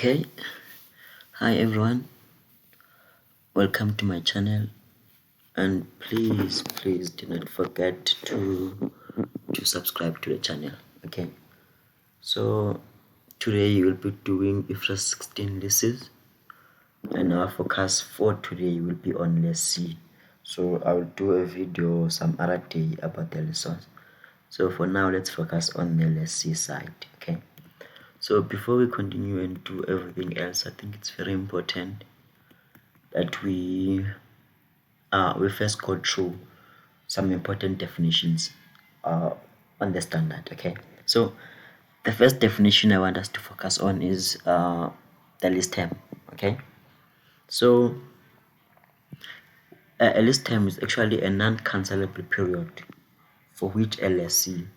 Okay, hi everyone, welcome to my channel, and please do not forget to subscribe to the channel. Okay, so today you will be doing IFRS 16 leases, and our focus for today will be on Lessee. So I will do a video some other day about the lessons. So for now, let's focus on the Lessee side. Okay, so before we continue and do everything else, I think it's very important that we first go through some important definitions on the standard. Okay, so the first definition I want us to focus on is the lease term. Okay, so a lease term is actually a non-cancellable period for which a lessee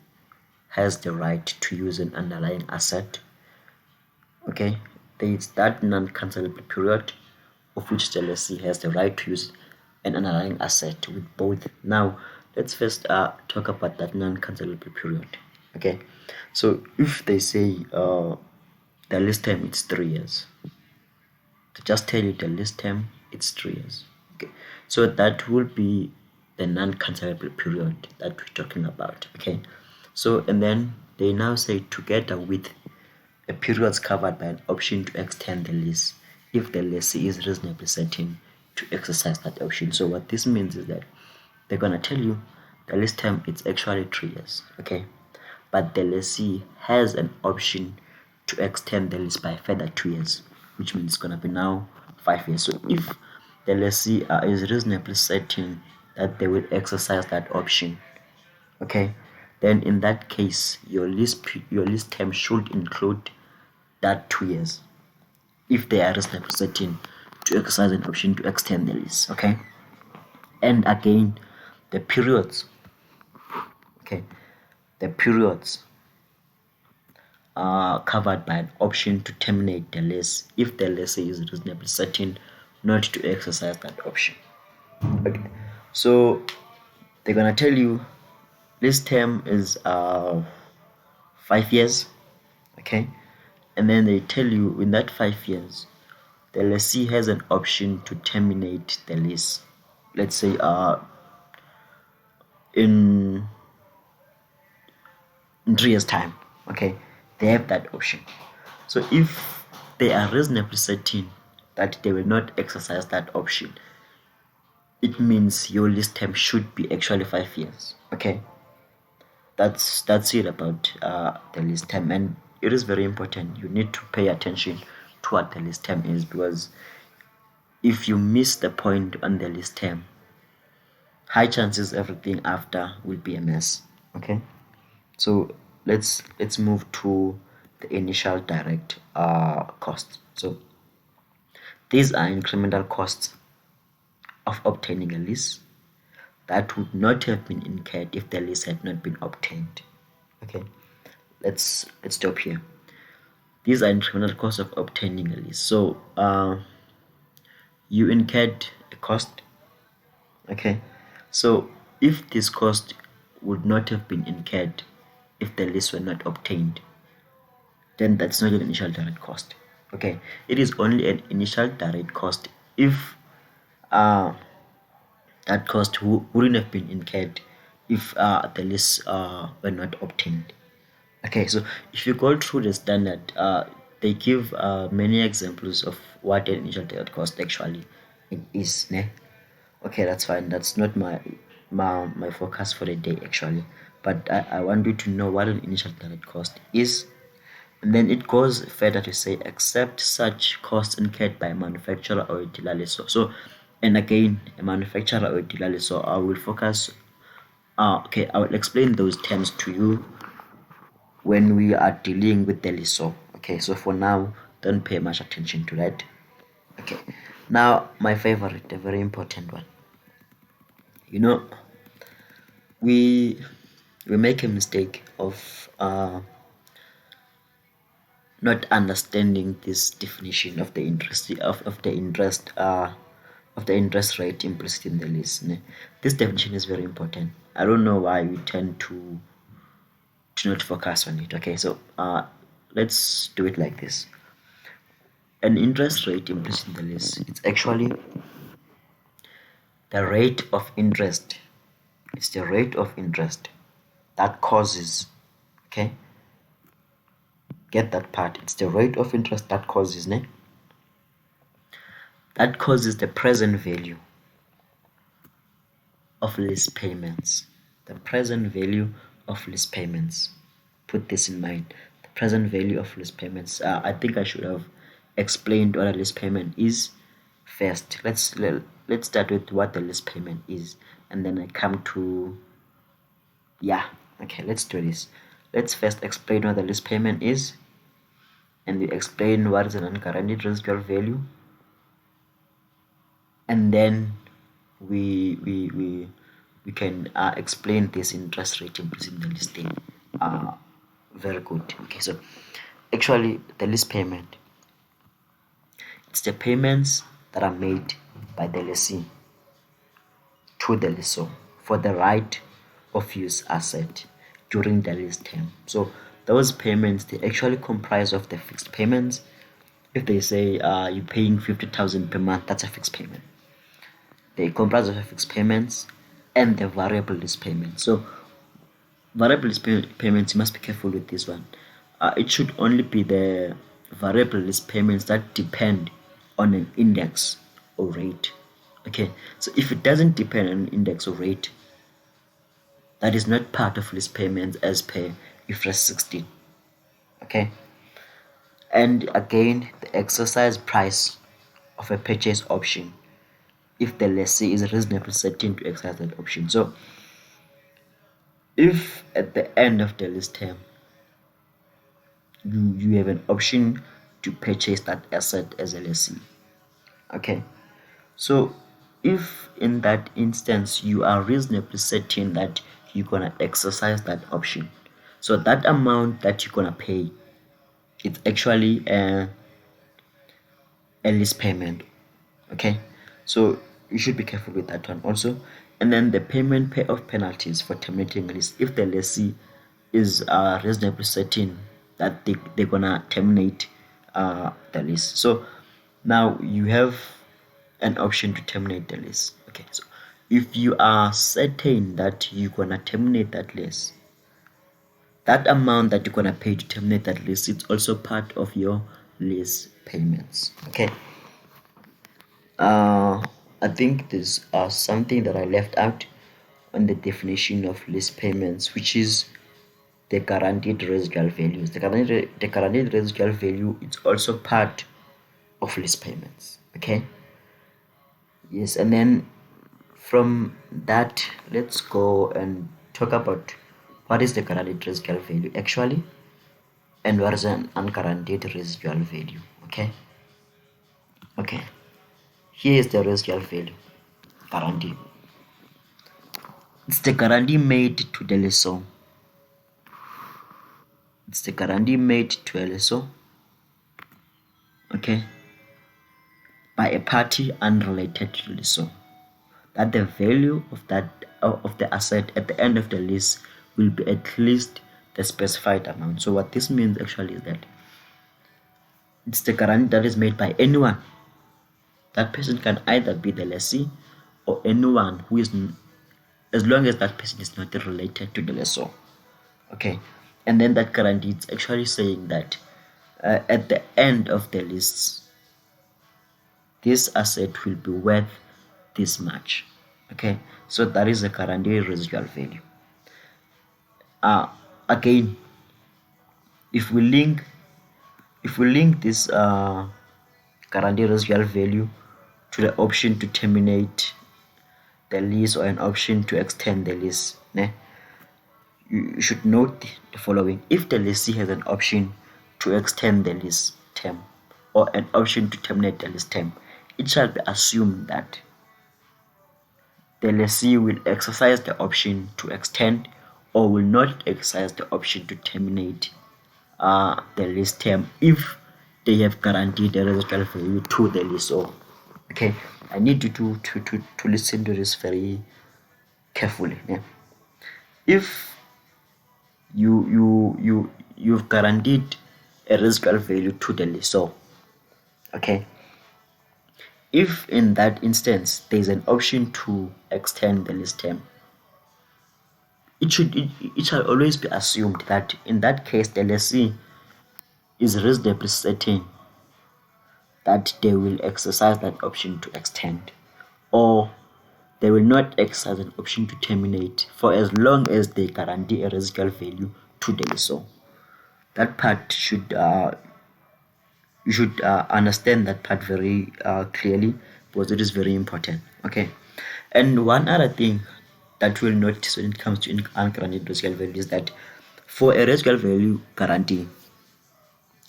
has the right to use an underlying asset. Okay, there is that non-cancellable period of which the lessee has the right to use an underlying asset with both. Now, let's first talk about that non-cancellable period. Okay, so if they say the lease term it's 3 years, to just tell you the lease term it's 3 years. Okay, so that will be the non-cancellable period that we're talking about. Okay, so and then they now say together with a period covered by an option to extend the lease if the lessee is reasonably certain to exercise that option. So what this means is that they're gonna tell you the lease term it's actually 3 years, okay, but the lessee has an option to extend the lease by further 2 years, which means it's gonna be now 5 years. So if the lessee is reasonably certain that they will exercise that option, okay, then in that case your lease term should include that 2 years if they are reasonably certain to exercise an option to extend the lease. Okay, and again the periods, okay, the periods are covered by an option to terminate the lease if the lessee is reasonably certain not to exercise that option. Okay, so they're gonna tell you this term is 5 years, okay, and then they tell you in that 5 years the lessee has an option to terminate the lease. Let's say in 3 years time, okay, they have that option. So if they are reasonably certain that they will not exercise that option, it means your lease term should be actually 5 years. Okay, that's it about the lease term, and it is very important. You need to pay attention to what the lease term is, because if you miss the point on the lease term, high chances everything after will be a mess. Okay, so let's move to the initial direct cost. So these are incremental costs of obtaining a lease that would not have been incurred if the lease had not been obtained. Okay, let's stop here. These are incremental costs of obtaining a lease. So you incurred a cost. Okay, so if this cost would not have been incurred if the lease were not obtained, then that's not an initial direct cost. Okay, it is only an initial direct cost if that cost wouldn't have been incurred if the lease were not obtained. Okay, so if you go through the standard, they give many examples of what an initial direct cost actually is. Ne? Okay, that's fine. That's not my focus for the day actually, but I want you to know what an initial direct cost is. And then it goes further to say, except such costs incurred by a manufacturer or a dealer lessor. So, and again, a manufacturer or a dealer lessor, I will focus. Okay, I will explain those terms to you when we are dealing with the lessor. Okay, so for now, don't pay much attention to that. Okay, now my favorite, a very important one. You know, we make a mistake of not understanding this definition of the interest of the interest rate implicit in the lease. This definition is very important. I don't know why we tend to not focus on it. Okay, so let's do it like this. an interest rate implicit in the lease. It's actually the rate of interest. It's the rate of interest that causes, okay, get that part. It's the rate of interest that causes, that causes the present value of lease payments. The present value of lease payments. Put this in mind. The present value of lease payments. I think I should have explained what a lease payment is first. Let's start with what the lease payment is, and then I come to, let's do this. Let's first explain what the lease payment is, and we explain what is an unguaranteed residual value, and then we can explain this interest rate implicit in the listing. Very good. Okay, so actually the lease payment, it's the payments that are made by the lessee to the lessor for the right of use asset during the lease term. So those payments, they actually comprise of the fixed payments. If they say you're paying 50,000 per month, that's a fixed payment. They comprise of the fixed payments and the variable lease payments. So variable lease payments, you must be careful with this one. It should only be the variable lease payments that depend on an index or rate. Okay, so if it doesn't depend on an index or rate, that is not part of lease payments as per IFRS 16. Okay, and again, the exercise price of a purchase option, if the lessee is reasonably certain to exercise that option. So if at the end of the lease term you have an option to purchase that asset as a lessee, okay, so if in that instance you are reasonably certain that you're gonna exercise that option, so that amount that you're gonna pay, it's actually a lease payment. Okay, so you should be careful with that one also. And then the pay of penalties for terminating a lease, if the lessee is reasonably certain that they're gonna terminate the lease. So now you have an option to terminate the lease. Okay, so if you are certain that you're gonna terminate that lease, that amount that you're gonna pay to terminate that lease, it's also part of your lease payments. Okay, I think there's something that I left out on the definition of lease payments, which is the guaranteed residual values. The guaranteed residual value is also part of lease payments. Okay, yes, and then from that, let's go and talk about what is the guaranteed residual value actually, and what is an unguaranteed residual value. Okay, here is the residual value guarantee. It's the guarantee made to the lessor. It's the guarantee made to a lessor, okay, by a party unrelated to the lessor, that the value of the asset at the end of the lease will be at least the specified amount. So what this means actually is that it's the guarantee that is made by anyone. That person can either be the lessee or anyone who is, as long as that person is not related to the lessor. Okay, and then that guarantee is actually saying that at the end of the lease, this asset will be worth this much. Okay, so that is the guaranteed residual value. Again, if we link this guaranteed residual value to the option to terminate the lease or an option to extend the lease, you should note the following. If the lessee has an option to extend the lease term or an option to terminate the lease term, it shall be assumed that the lessee will exercise the option to extend or will not exercise the option to terminate the lease term if they have guaranteed the residual value to the lessor. Okay, I need you to listen to this very carefully. If you've guaranteed a residual value to the lessor, Okay, if in that instance there is an option to extend the lease term, it shall always be assumed that in that case the lessee is reasonably certain that they will exercise that option to extend, or they will not exercise an option to terminate for as long as they guarantee a residual value to the lessor. That part you should understand that part very clearly, because it is very important. Okay, and one other thing that we'll notice when it comes to unguaranteed residual value is that for a residual value guarantee,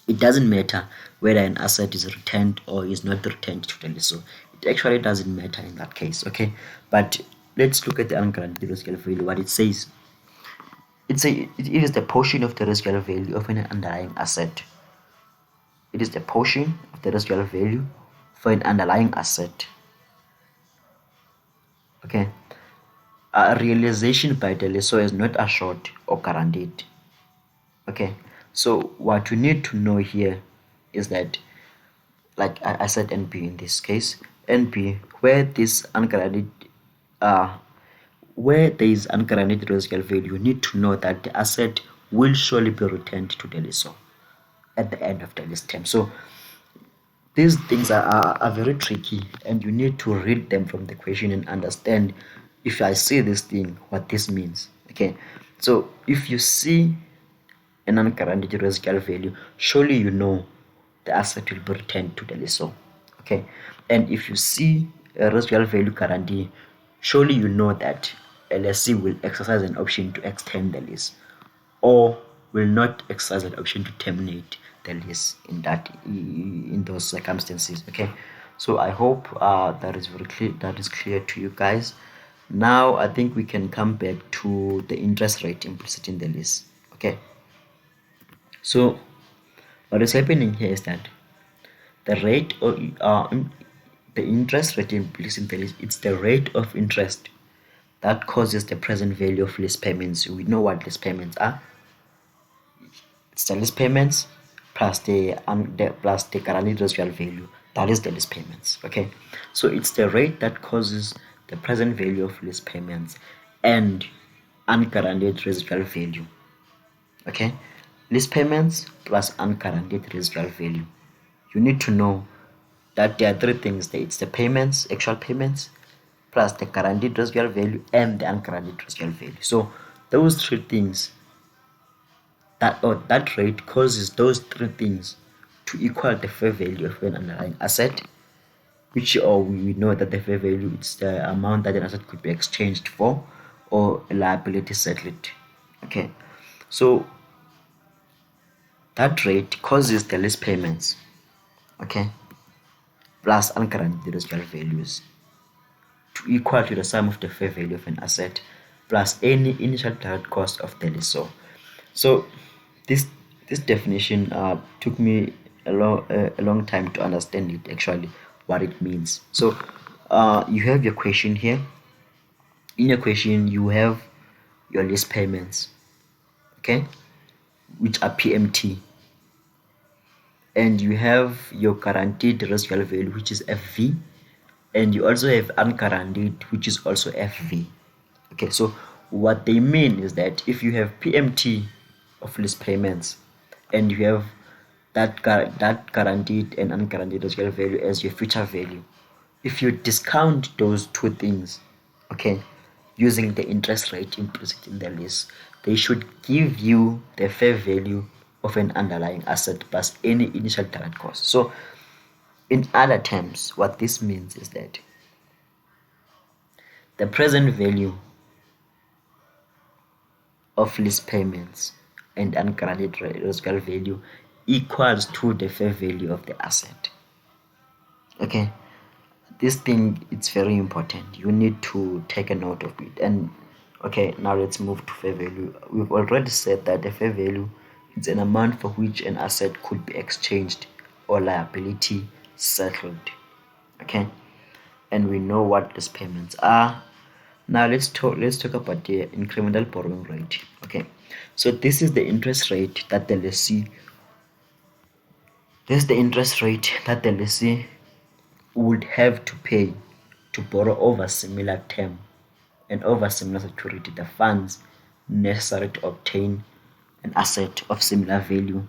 it doesn't matter whether an asset is returned or is not returned to the lessor. It actually doesn't matter in that case. Okay, but let's look at the unguaranteed residual value. What it says, it is the portion of the residual value of an underlying asset. It is the portion of the residual value for an underlying asset. Okay, a realization by the lessor is not assured or guaranteed. Okay, so what we need to know here is that, like I said, NP in this case, NP where this unguaranteed where there is unguaranteed residual value, you need to know that the asset will surely be returned to the lessor at the end of the lease term. So these things are very tricky, and you need to read them from the question and understand, if I see this thing, what this means. Okay, so if you see an unguaranteed residual value, surely you know the asset will be returned to the lessor. Okay, and if you see a residual value guarantee, surely you know that a lessee will exercise an option to extend the lease, or will not exercise an option to terminate the lease in those circumstances. Okay, so I hope that is very clear, that is clear to you guys. Now I think we can come back to the interest rate implicit in the lease. Okay, so what is happening here is that the rate of the interest rate implicit in the lease, it's the rate of interest that causes the present value of lease payments. We know what lease payments are. It's the lease payments plus the guaranteed residual value. That is the lease payments. Okay, so it's the rate that causes the present value of lease payments and unguaranteed residual value. Okay, lease payments plus unguaranteed residual value. You need to know that there are three things there. It's the payments, actual payments, plus the guaranteed residual value and the unguaranteed residual value. So those three things, that rate causes those three things to equal the fair value of an underlying asset, which, or we know that the fair value is the amount that an asset could be exchanged for, or a liability settled. Okay, so that rate causes the lease payments, okay, plus unguaranteed residual values to equal to the sum of the fair value of an asset plus any initial direct cost of the lessor. So this definition took me a long time to understand it, actually, what it means. So you have your question here. In your question you have your lease payments, okay, which are PMT, and you have your guaranteed residual value, which is FV, and you also have unguaranteed, which is also FV. Okay, so what they mean is that if you have PMT of lease payments and you have that guaranteed and unguaranteed residual value as your future value, if you discount those two things, okay, using the interest rate implicit in the lease, they should give you the fair value of an underlying asset plus any initial direct cost. So in other terms, what this means is that the present value of lease payments and unguaranteed residual value equals to the fair value of the asset. Okay, this thing, it's very important. You need to take a note of it. And okay, now let's move to fair value. We've already said that the fair value is an amount for which an asset could be exchanged or liability settled. Okay, and we know what these payments are. Now let's talk about the incremental borrowing rate. Okay, so this is the interest rate that the lessee This is the interest rate that the lessee would have to pay to borrow over similar term and over similar security the funds necessary to obtain an asset of similar value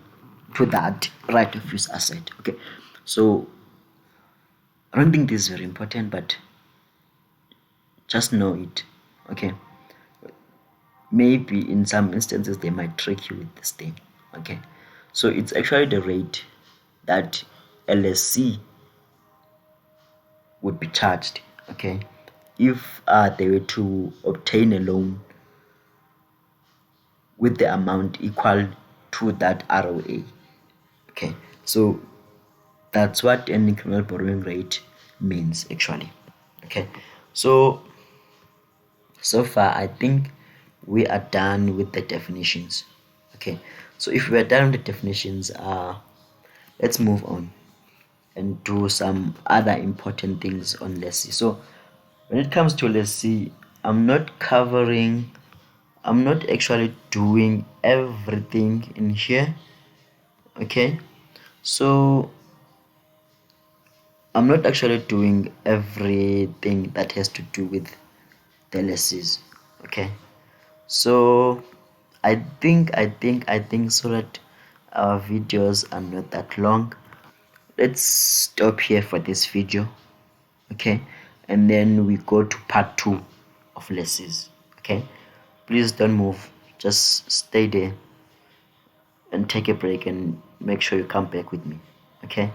to that right of use asset. Okay, so I don't think this is very important, but just know it. Okay, maybe in some instances they might trick you with this thing. Okay, so it's actually the rate that LSC would be charged, okay, if they were to obtain a loan with the amount equal to that ROA. Okay, so that's what an incremental borrowing rate means actually. Okay, so far I think we are done with the definitions. Okay, so if we are done with the definitions, let's move on and do some other important things on lessee. So when it comes to lessee, I'm not actually doing everything in here. Okay, so I'm not actually doing everything that has to do with the lessees. Okay, so I think so that our videos are not that long, let's stop here for this video. Okay, and then we go to part 2 of lessees. Okay, please don't move, just stay there and take a break and make sure you come back with me. Okay.